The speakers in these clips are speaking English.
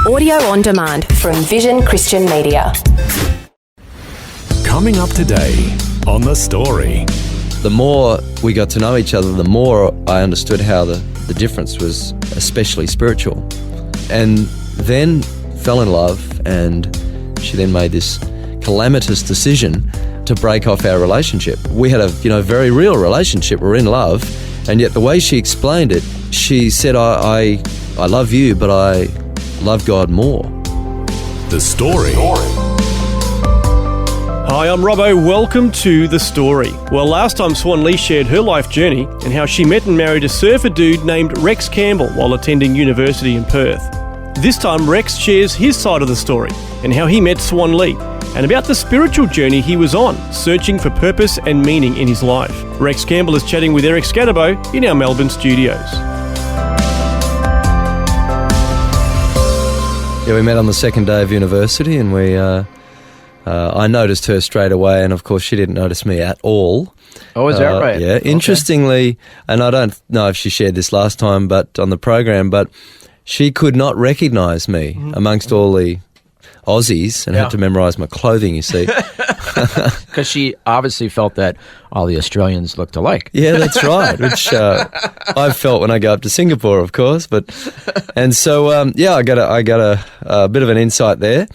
Audio on demand from Vision Christian Media. Coming up today on The Story. The more we got to know each other, the more I understood how the difference was especially spiritual. And then fell in love, and she then made this calamitous decision to break off our relationship. We had a very real relationship. We're in love, and yet the way she explained it, she said, I love you, but I love God more. The Story. Hi, I'm Robbo. Welcome to The Story. Well, last time Suan Lee shared her life journey and how she met and married a surfer dude named Rex Campbell while attending university in Perth. This time, Rex shares his side of the story and how he met Suan Lee and about the spiritual journey he was on, searching for purpose and meaning in his life. Rex Campbell is chatting with Eric Scatterbo in our Melbourne studios. Yeah, we met on the second day of university, and I noticed her straight away, and of course she didn't notice me at all. Oh, is that right? Yeah. Okay. Interestingly, and I don't know if she shared this last time, but on the program, but she could not recognise me amongst all the Aussies, and had to memorise my clothing, you see. Because she obviously felt that all the Australians looked alike. Yeah, that's right, which I've felt when I go up to Singapore, of course. And so, I got a bit of an insight there.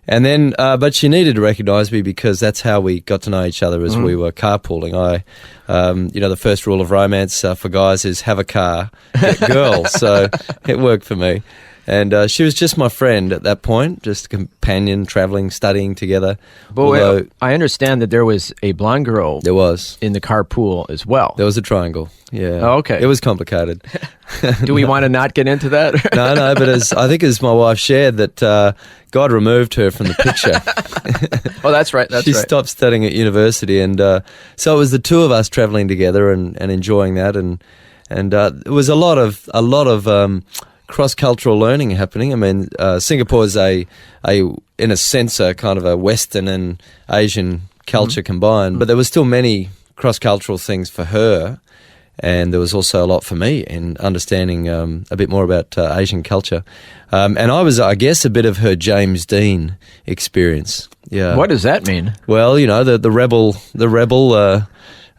And then, but she needed to recognise me because that's how we got to know each other as we were carpooling. The first rule of romance for guys is have a car, get girls. So it worked for me. And she was just my friend at that point, just a companion, travelling, studying together. But I understand that there was a blonde girl. There was. In the carpool as well. There was a triangle, yeah. Oh, okay. It was complicated. Do we want to not get into that? No, but I think as my wife shared that God removed her from the picture. Oh, that's right, She stopped studying at university, and so it was the two of us travelling together and enjoying that, and it was a lot of cross-cultural learning happening. I mean, Singapore is in a sense, a kind of a Western and Asian culture combined, but there were still many cross-cultural things for her, and there was also a lot for me in understanding a bit more about Asian culture. And I was, I guess, a bit of her James Dean experience. Yeah. What does that mean? Well, the rebel,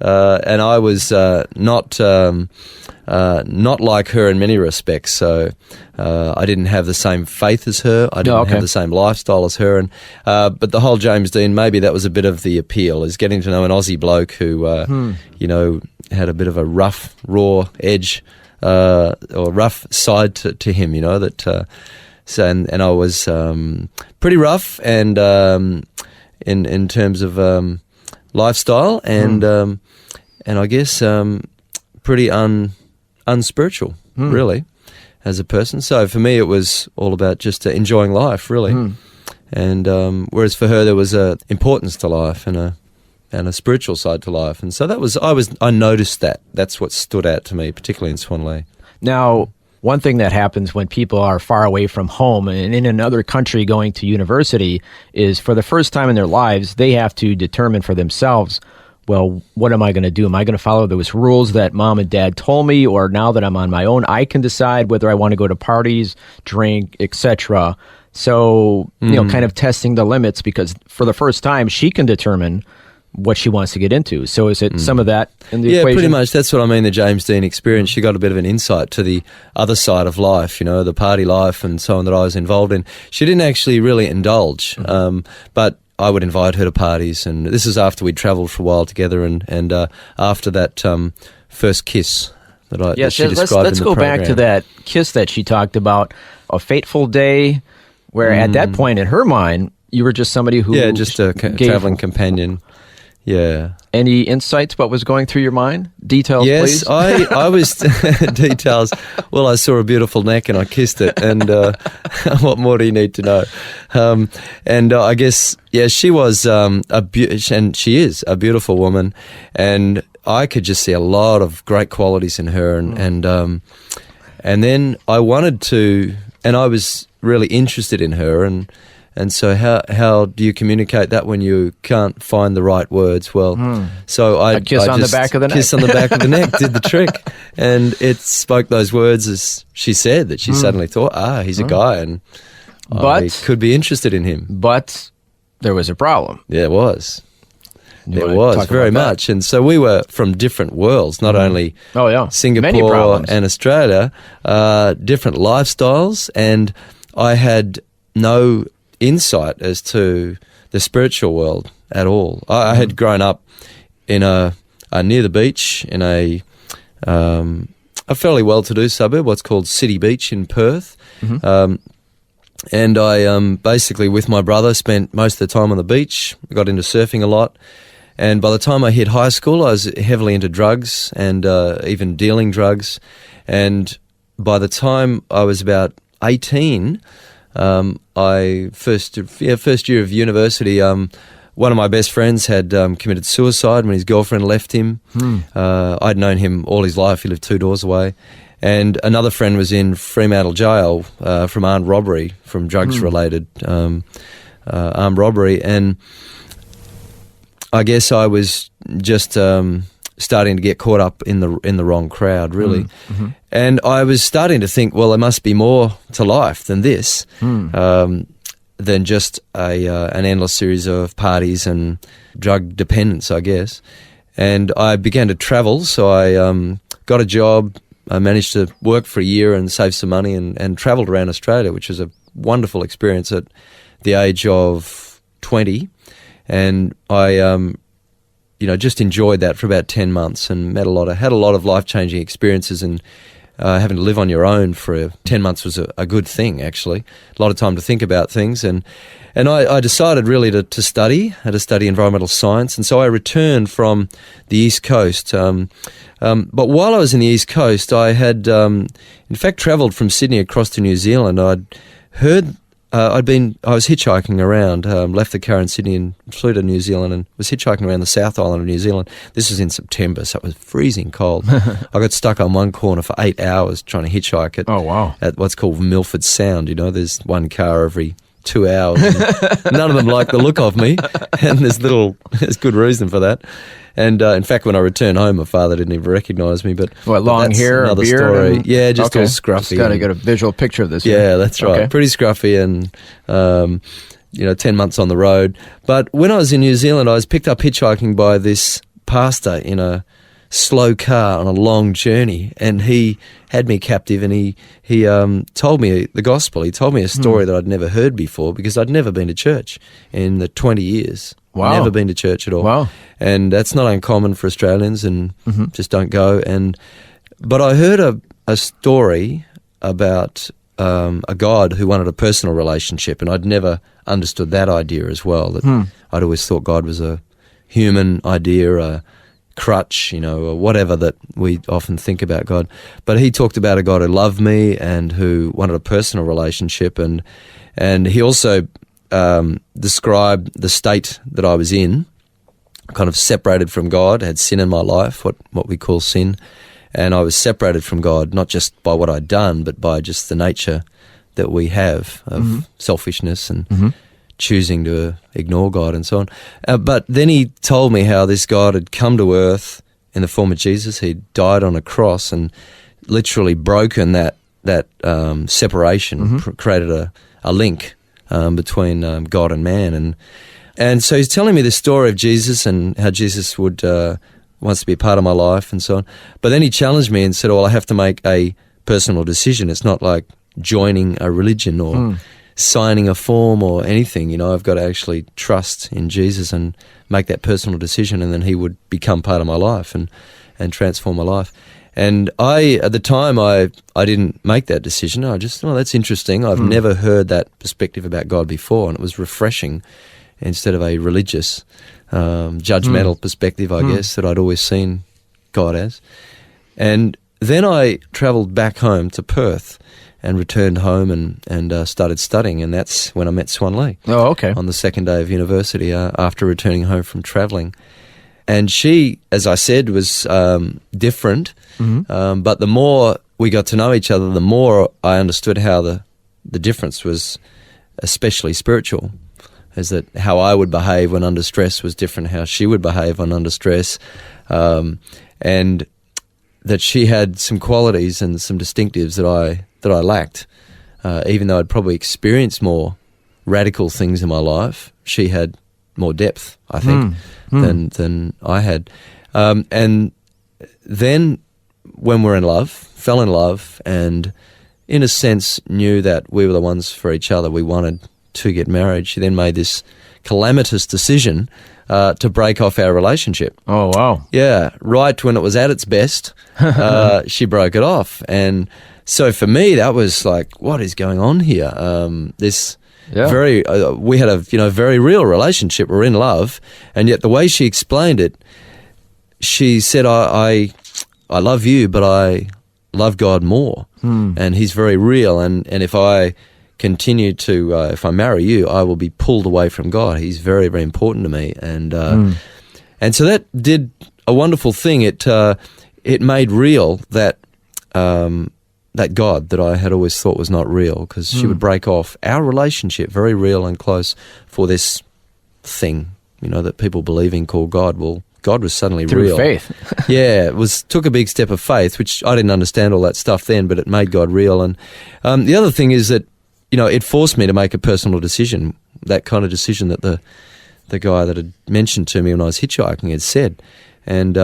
and I was not like her in many respects. So I didn't have the same faith as her. I didn't have the same lifestyle as her. And but the whole James Dean, maybe that was a bit of the appeal, is getting to know an Aussie bloke who, had a bit of a rough, raw edge or rough side to him. And I was pretty rough and in terms of lifestyle and I guess pretty unspiritual, really, as a person. So for me, it was all about just enjoying life, really. And whereas for her, there was a importance to life and a spiritual side to life. And so I noticed that. That's what stood out to me, particularly in Suan Lee. Now, one thing that happens when people are far away from home and in another country going to university is, for the first time in their lives, they have to determine for themselves, well, what am I going to do? Am I going to follow those rules that mom and dad told me? Or now that I'm on my own, I can decide whether I want to go to parties, drink, etc. So, kind of testing the limits, because for the first time, she can determine what she wants to get into. So is it some of that in the equation? Yeah, pretty much. That's what I mean, the James Dean experience. She got a bit of an insight to the other side of life, the party life and so on that I was involved in. She didn't actually really indulge, but I would invite her to parties, and this is after we'd travelled for a while together, and after that first kiss that she described in the program. Let's go back to that kiss that she talked about, a fateful day, where at that point in her mind, you were just somebody who... Yeah, just a travelling companion. Yeah. Any insights what was going through your mind? Details, please. Yes, I was... details. Well, I saw a beautiful neck and I kissed it. And what more do you need to know? I guess, she was and she is a beautiful woman. And I could just see a lot of great qualities in her. And then I wanted to... And I was really interested in her, and so how do you communicate that when you can't find the right words? Well, so I kiss on the back of the neck. Kiss on the back of the neck did the trick, and it spoke those words as she said, that she suddenly thought, he's a guy, and I could be interested in him. But there was a problem. There was. There was, very much. And so we were from different worlds, not only Singapore and Australia, different lifestyles, and I had no insight as to the spiritual world at all. I had grown up in near the beach in a fairly well-to-do suburb, what's called City Beach in Perth. And I basically, with my brother, spent most of the time on the beach. I got into surfing a lot. And by the time I hit high school, I was heavily into drugs and even dealing drugs. And by the time I was about 18, first year of university, one of my best friends had committed suicide when his girlfriend left him. I'd known him all his life. He lived 2 doors away. And another friend was in Fremantle jail from armed robbery, from drugs-related armed robbery. And I guess I was just starting to get caught up in the wrong crowd, really. And I was starting to think, well, there must be more to life than this, than just an endless series of parties and drug dependence, I guess. And I began to travel, so I got a job. I managed to work for a year and save some money and travelled around Australia, which was a wonderful experience at the age of 20. And I, just enjoyed that for about 10 months and had a lot of life-changing experiences. And having to live on your own for 10 months was a good thing, actually. A lot of time to think about things. And I decided really to study. I had to study environmental science. And so I returned from the East Coast. But while I was in the East Coast, I had, in fact, travelled from Sydney across to New Zealand. I'd heard... I was hitchhiking around, left the car in Sydney and flew to New Zealand and was hitchhiking around the South Island of New Zealand. This was in September, so it was freezing cold. I got stuck on one corner for 8 hours trying to hitchhike at what's called Milford Sound. There's one car every 2 hours. And none of them like the look of me, and there's good reason for that. And in fact, when I returned home, my father didn't even recognise me. But long hair, another beard, story. and... Yeah, just all scruffy. Just got to get a visual picture of this. Yeah, that's right. Pretty scruffy and 10 months on the road. But when I was in New Zealand, I was picked up hitchhiking by this pastor in a slow car on a long journey, and he had me captive, and he told me the gospel. He told me a story that I'd never heard before, because I'd never been to church in the 20 years. Wow. Never been to church at all. Wow. And that's not uncommon for Australians, and just don't go. But I heard a story about a God who wanted a personal relationship, and I'd never understood that idea as well. That I'd always thought God was a human idea, a crutch, or whatever that we often think about God. But he talked about a God who loved me and who wanted a personal relationship, and he also described the state that I was in, kind of separated from God, had sin in my life, what we call sin, and I was separated from God, not just by what I'd done, but by just the nature that we have of selfishness and choosing to ignore God and so on. But then he told me how this God had come to earth in the form of Jesus. He died on a cross and literally broken that separation, created a link between God and man, and so he's telling me the story of Jesus and how Jesus wants to be a part of my life and so on. But then he challenged me and said, "Well, I have to make a personal decision. It's not like joining a religion or signing a form or anything. I've got to actually trust in Jesus and make that personal decision, and then he would become part of my life and transform my life." And at the time, I didn't make that decision. I just, that's interesting. I've never heard that perspective about God before, and it was refreshing instead of a religious, judgmental perspective, I guess, that I'd always seen God as. And then I travelled back home to Perth and returned home and started studying, and that's when I met Suan Lee. Oh, okay. On the second day of university after returning home from travelling. And she, as I said, was different, but the more we got to know each other, the more I understood how the difference was especially spiritual, is that how I would behave when under stress was different how she would behave when under stress, and that she had some qualities and some distinctives that I lacked, even though I'd probably experienced more radical things in my life, she had more depth, I think, than I had. And then when we're in love, fell in love, and in a sense knew that we were the ones for each other, we wanted to get married, she then made this calamitous decision to break off our relationship. Oh, wow. Yeah, right when it was at its best, she broke it off. And so for me, that was like, what is going on here? We had a very real relationship. We're in love, and yet the way she explained it, she said, I love you, but I love God more, and He's very real. And if I continue to, if I marry you, I will be pulled away from God. He's very, very important to me, and so that did a wonderful thing. It made real that God that I had always thought was not real, because she would break off our relationship, very real and close, for this thing, that people believe in called God. Well, God was suddenly Through real. faith. Yeah, it took a big step of faith, which I didn't understand all that stuff then, but it made God real. And the other thing is that, it forced me to make a personal decision, that kind of decision that the guy that had mentioned to me when I was hitchhiking had said. And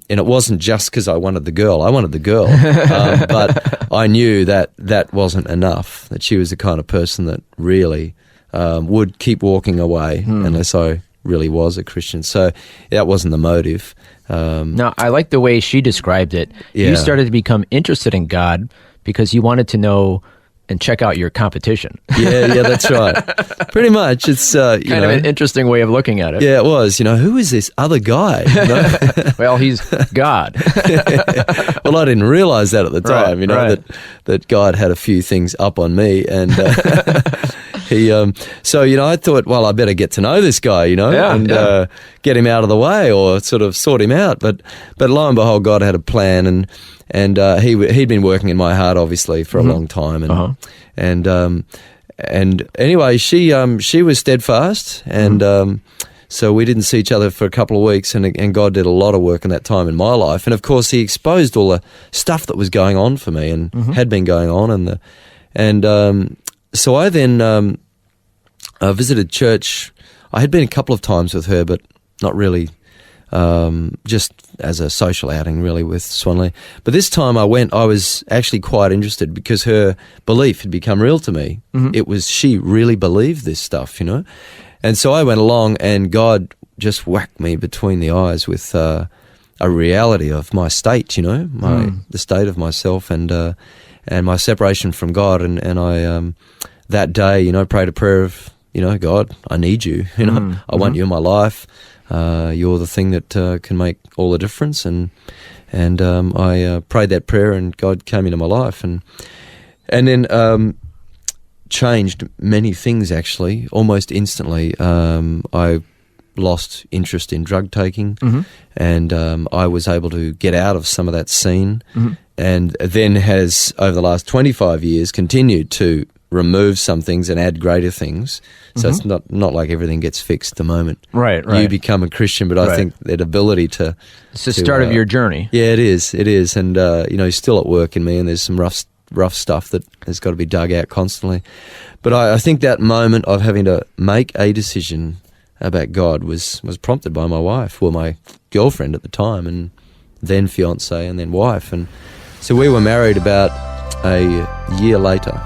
it wasn't just because I wanted the girl. I wanted the girl, but I knew that wasn't enough, that she was the kind of person that really would keep walking away unless I really was a Christian. So that wasn't the motive. No, I like the way she described it. Yeah. You started to become interested in God because you wanted to know and check out your competition. Yeah, that's right. Pretty much. It's kind of an interesting way of looking at it. Yeah, it was. Who is this other guy? Well, he's God. Well, I didn't realize that at the time, right. that God had a few things up on me, and he so I thought, well, I better get to know this guy, and get him out of the way, or sort of sort him out. But lo and behold, God had a plan, and he'd been working in my heart, obviously, for a long time, and anyway, she was steadfast, and so we didn't see each other for a couple of weeks, and God did a lot of work in that time in my life, and of course He exposed all the stuff that was going on for me and had been going on, so I then visited church. I had been a couple of times with her, but not really. Just as a social outing, really, with Suan Lee. But this time I was actually quite interested, because her belief had become real to me. It was, she really believed this stuff, And so I went along, and God just whacked me between the eyes with a reality of my state, the state of myself, and my separation from God. And I, that day, prayed a prayer of, God, I need you, I want you in my life. You're the thing that can make all the difference, and I prayed that prayer, and God came into my life, and then changed many things, actually, almost instantly. I lost interest in drug taking, and I was able to get out of some of that scene, and then has, over the last 25 years, continued to remove some things and add greater things. So it's not like everything gets fixed the moment you become a Christian, but I think that ability to... It's the start of your journey. Yeah, it is. And, he's still at work in me, and there's some rough stuff that has got to be dug out constantly. But I think that moment of having to make a decision about God was prompted by my wife, or my girlfriend at the time, and then fiancé, and then wife. And so we were married about a year later.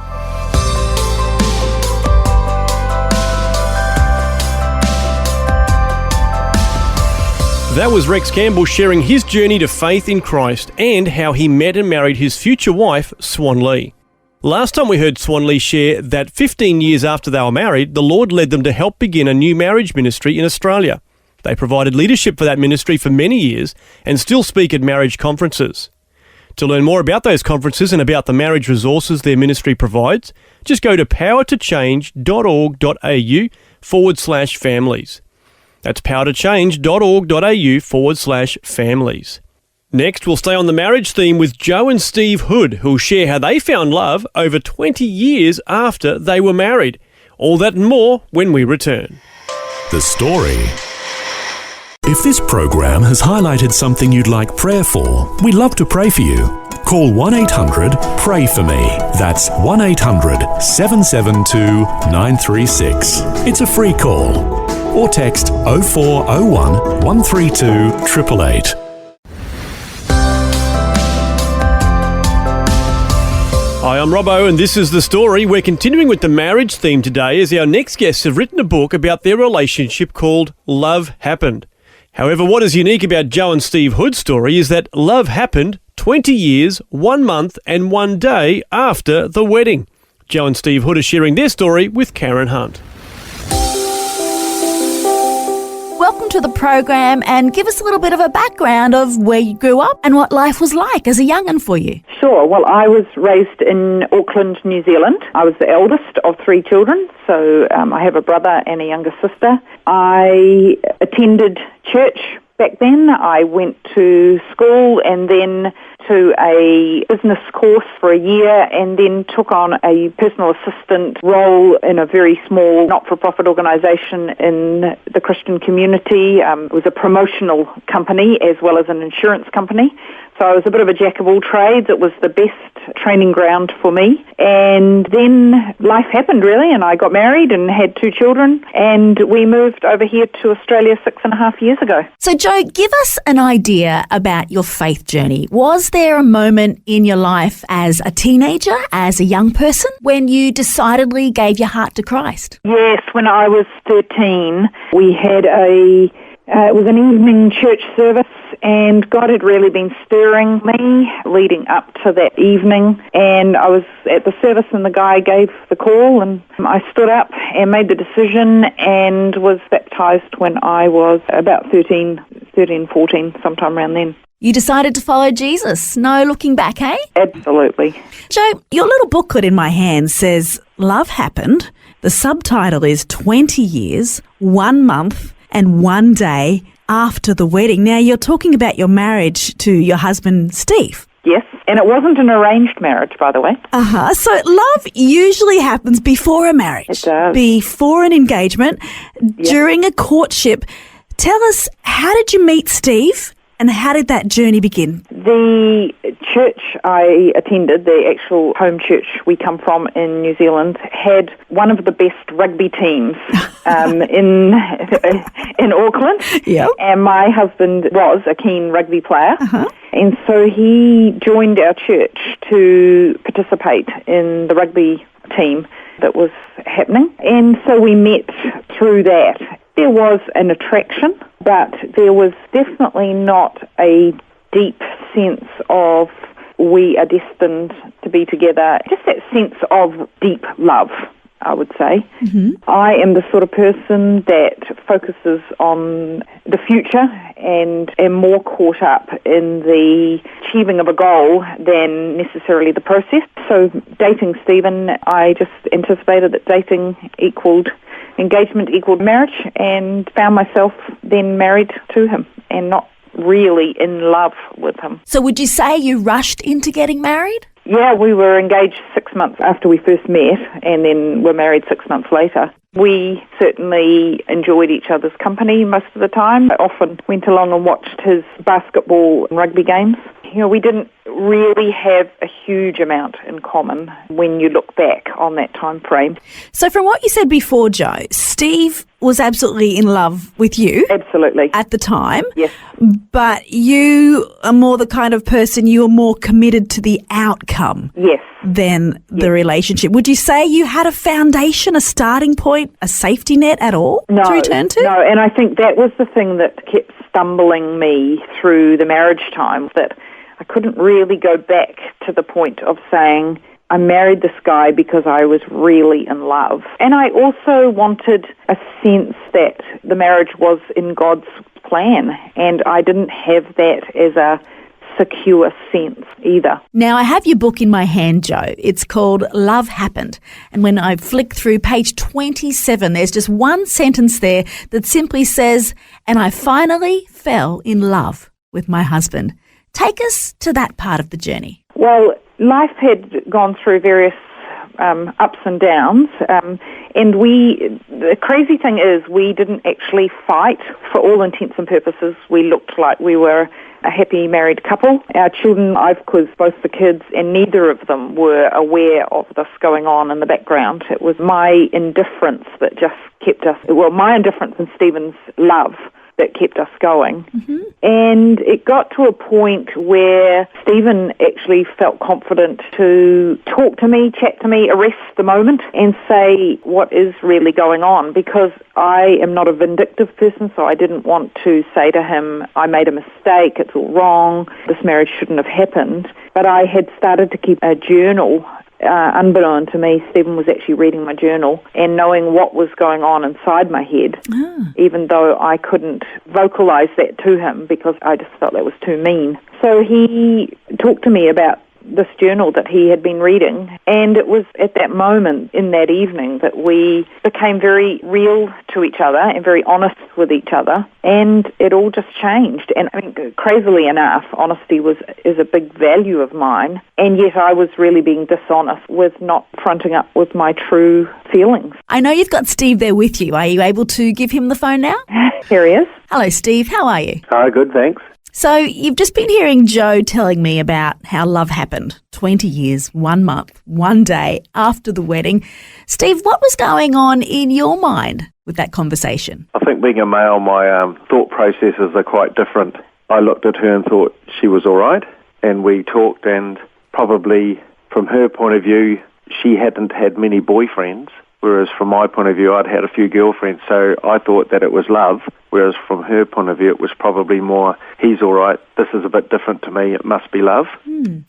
That was Rex Campbell sharing his journey to faith in Christ and how he met and married his future wife, Suan Lee. Last time we heard Suan Lee share that 15 years after they were married, the Lord led them to help begin a new marriage ministry in Australia. They provided leadership for that ministry for many years and still speak at marriage conferences. To learn more about those conferences and about the marriage resources their ministry provides, just go to powertochange.org.au/families. That's powertochange.org.au/families. Next, we'll stay on the marriage theme with Joe and Steve Hood, who'll share how they found love over 20 years after they were married. All that and more when we return. The Story. If this program has highlighted something you'd like prayer for, we'd love to pray for you. Call 1-800-PRAY-FOR-ME. That's 1-800-772-936. It's a free call. Or text 0401 132 888. Hi, I'm Robbo, and this is The Story. We're continuing with the marriage theme today as our next guests have written a book about their relationship called Love Happened. However, what is unique about Joe and Steve Hood's story is that love happened 20 years, 1 month and 1 day after the wedding. Joe and Steve Hood are sharing their story with Karen Hunt. Welcome to the program, and give us a little bit of a background of where you grew up and what life was like as a young'un for you. Sure. Well, I was raised in Auckland, New Zealand. I was the eldest of 3 children, so I have a brother and a younger sister. I attended church back then. I went to school and then to a business course for a year, and then took on a personal assistant role in a very small not-for-profit organisation in the Christian community. It was a promotional company as well as an insurance company. So I was a bit of a jack of all trades. It was the best training ground for me. And then life happened, really, and I got married and had 2 children, and we moved over here to Australia 6.5 years ago. So, Joe, give us an idea about your faith journey. Was there a moment in your life as a teenager, as a young person, when you decidedly gave your heart to Christ? Yes, when I was 13, we had it was an evening church service, and God had really been stirring me leading up to that evening. And I was at the service, and the guy gave the call, and I stood up and made the decision and was baptised when I was about 13, 14, sometime around then. You decided to follow Jesus. No looking back, hey? Absolutely. Joe, your little booklet in my hand says, Love Happened. The subtitle is 20 years, 1 month and 1 day after the wedding. Now, you're talking about your marriage to your husband, Steve. Yes, and it wasn't an arranged marriage, by the way. So love usually happens before a marriage. It does. Before an engagement, during a courtship. Tell us, how did you meet Steve? And how did that journey begin? The church I attended, the actual home church we come from in New Zealand, had one of the best rugby teams in Auckland. Yep. And my husband was a keen rugby player. Uh-huh. And so he joined our church to participate in the rugby team that was happening. And so we met through that. There was an attraction, but there was definitely not a deep sense of we are destined to be together. Just that sense of deep love, I would say. Mm-hmm. I am the sort of person that focuses on the future and am more caught up in the achieving of a goal than necessarily the process. So dating Stephen, I just anticipated that dating equaled engagement equaled marriage, and found myself then married to him and not really in love with him. So would you say you rushed into getting married? Yeah, we were engaged 6 months after we first met, and then were married 6 months later. We certainly enjoyed each other's company most of the time. I often went along and watched his basketball and rugby games. You know, we didn't really have a huge amount in common when you look back on that time frame. So from what you said before, Joe, Steve was absolutely in love with you. Absolutely. At the time. Yes. But you are more the kind of person, you are more committed to the outcome. Yes. Than the relationship. Would you say you had a foundation, a starting point, a safety net at all to return to? No, and I think that was the thing that kept stumbling me through the marriage time, that I couldn't really go back to the point of saying, I married this guy because I was really in love. And I also wanted a sense that the marriage was in God's plan, and I didn't have that as a secure sense either. Now, I have your book in my hand, Joe. It's called Love Happened. And when I flick through page 27, there's just one sentence there that simply says, and I finally fell in love with my husband. Take us to that part of the journey. Well, life had gone through various ups and downs, And the crazy thing is we didn't actually fight. For all intents and purposes, we looked like we were a happy married couple. Our children, I've quizzed both the kids, and neither of them were aware of this going on in the background. It was my indifference that just kept us, my indifference and Stephen's love that kept us going. Mm-hmm. And it got to a point where Stephen actually felt confident to talk to me, chat to me, arrest the moment and say what is really going on, because I am not a vindictive person, so I didn't want to say to him, I made a mistake, it's all wrong, this marriage shouldn't have happened. But I had started to keep a journal. Unbeknown to me, Stephen was actually reading my journal and knowing what was going on inside my head, even though I couldn't vocalise that to him because I just felt that was too mean. So he talked to me about this journal that he had been reading, and it was at that moment in that evening that we became very real to each other and very honest with each other, and it all just changed. And I mean, crazily enough, honesty is a big value of mine, and yet I was really being dishonest with not fronting up with my true feelings. I know you've got Steve there with you. Are you able to give him the phone now? Here he is. Hello, Steve. How are you? Hi, good, thanks. So you've just been hearing Joe telling me about how love happened 20 years, 1 month, 1 day after the wedding. Steve, what was going on in your mind with that conversation? I think being a male, my thought processes are quite different. I looked at her and thought she was all right, and we talked, and probably from her point of view, she hadn't had many boyfriends, whereas from my point of view, I'd had a few girlfriends, so I thought that it was love, whereas from her point of view, it was probably more, he's all right, this is a bit different to me, it must be love.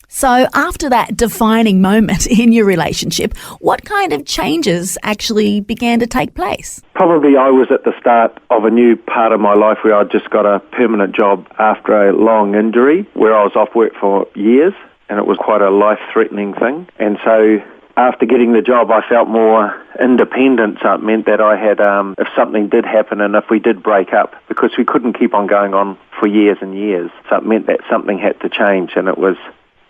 So after that defining moment in your relationship, what kind of changes actually began to take place? Probably I was at the start of a new part of my life where I'd just got a permanent job after a long injury, where I was off work for years, and it was quite a life-threatening thing, and so after getting the job, I felt more independent, so it meant that I had, if something did happen and if we did break up, because we couldn't keep on going on for years and years, so it meant that something had to change, and it was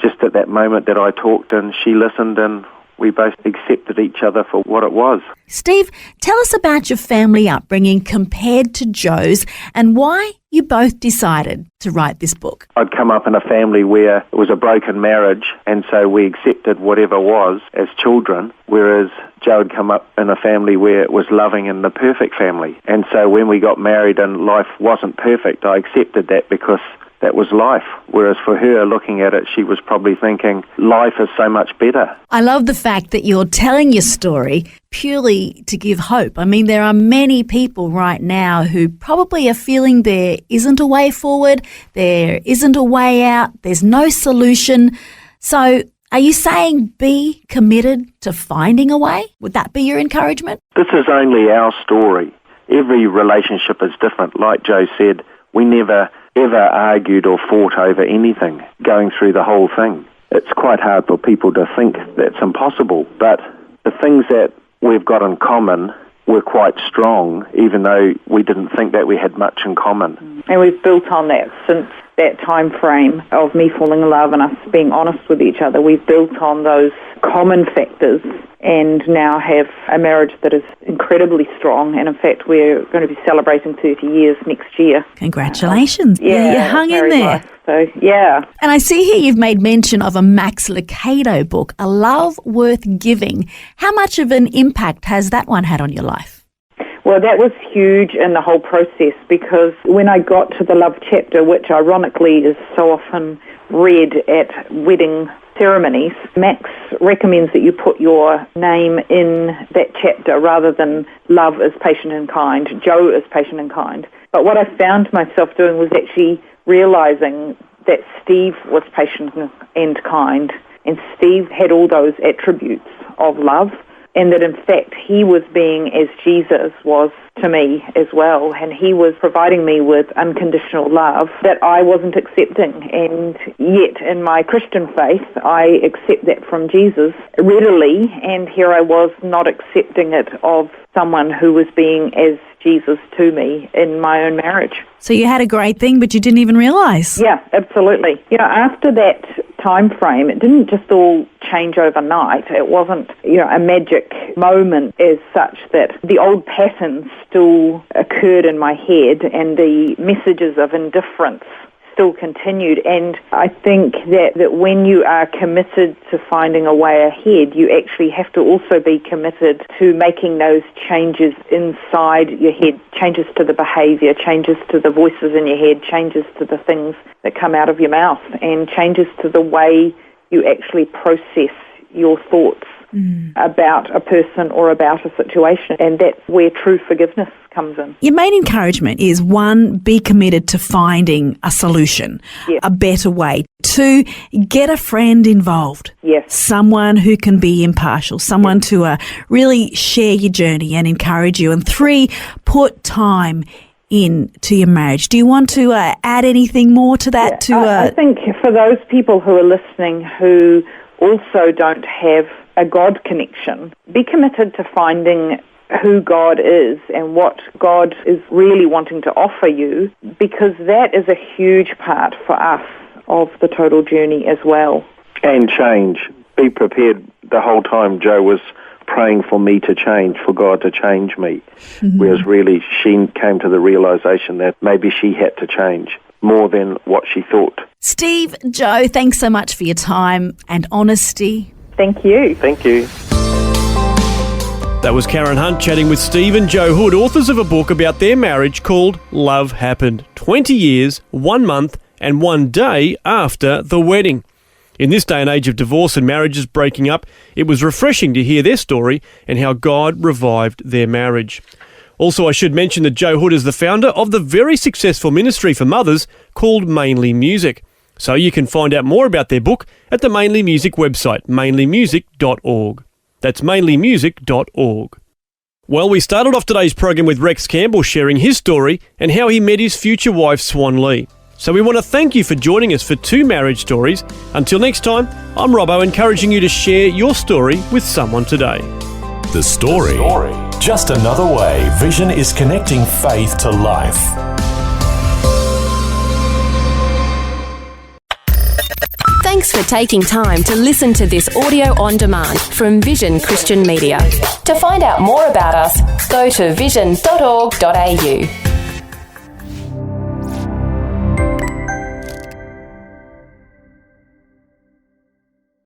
just at that moment that I talked and she listened and we both accepted each other for what it was. Steve, tell us about your family upbringing compared to Joe's and why you both decided to write this book. I'd come up in a family where it was a broken marriage, and so we accepted whatever was as children, whereas Joe had come up in a family where it was loving and the perfect family. And so when we got married and life wasn't perfect, I accepted that because that was life. Whereas for her, looking at it, she was probably thinking, life is so much better. I love the fact that you're telling your story purely to give hope. I mean, there are many people right now who probably are feeling there isn't a way forward, there isn't a way out, there's no solution. So are you saying be committed to finding a way? Would that be your encouragement? This is only our story. Every relationship is different. Like Joe said, we never ever argued or fought over anything going through the whole thing. It's quite hard for people to think that's impossible, but the things that we've got in common were quite strong, even though we didn't think that we had much in common. And we've built on that since that time frame of me falling in love and us being honest with each other. We've built on those common factors and now have a marriage that is incredibly strong. And in fact, we're going to be celebrating 30 years next year. Congratulations. You hung in there. Nice. So, yeah. And I see here you've made mention of a Max Lucado book, A Love Worth Giving. How much of an impact has that one had on your life? Well, that was huge in the whole process, because when I got to the love chapter, which ironically is so often read at wedding ceremonies, Max recommends that you put your name in that chapter rather than love is patient and kind, Joe is patient and kind. But what I found myself doing was actually realising that Steve was patient and kind, and Steve had all those attributes of love, and that in fact he was being as Jesus was to me as well, and he was providing me with unconditional love that I wasn't accepting. And yet in my Christian faith I accept that from Jesus readily, and here I was not accepting it of someone who was being as Jesus to me in my own marriage. So you had a great thing, but you didn't even realise. Yeah, absolutely. You know, after that time frame, it didn't just all change overnight. It wasn't, a magic moment as such that the old patterns still occurred in my head and the messages of indifference still continued. And I think that when you are committed to finding a way ahead, you actually have to also be committed to making those changes inside your head, changes to the behaviour, changes to the voices in your head, changes to the things that come out of your mouth, and changes to the way you actually process your thoughts about a person or about a situation. And that's where true forgiveness comes in. Your main encouragement is, 1, be committed to finding a solution, a better way. 2, get a friend involved. Yes. Someone who can be impartial, someone to really share your journey and encourage you. And 3, put time into your marriage. Do you want to add anything more to that? I think for those people who are listening who also don't have a God connection, be committed to finding who God is and what God is really wanting to offer you, because that is a huge part for us of the total journey as well. And change. Be prepared. The whole time Joe was praying for me to change, for God to change me, whereas really she came to the realisation that maybe she had to change more than what she thought. Steve, Joe, thanks so much for your time and honesty. Thank you. Thank you. That was Karen Hunt chatting with Steve and Joe Hood, authors of a book about their marriage called Love Happened, 20 years, 1 month and 1 day after the wedding. In this day and age of divorce and marriages breaking up, it was refreshing to hear their story and how God revived their marriage. Also, I should mention that Joe Hood is the founder of the very successful ministry for mothers called Mainly Music. So you can find out more about their book at the Mainly Music website, mainlymusic.org. That's mainlymusic.org. Well, we started off today's program with Rex Campbell sharing his story and how he met his future wife, Suan Lee. So we want to thank you for joining us for 2 marriage stories. Until next time, I'm Robbo, encouraging you to share your story with someone today. The Story. Just another way Vision is connecting faith to life. Thanks for taking time to listen to this audio on demand from Vision Christian Media. To find out more about us, go to vision.org.au.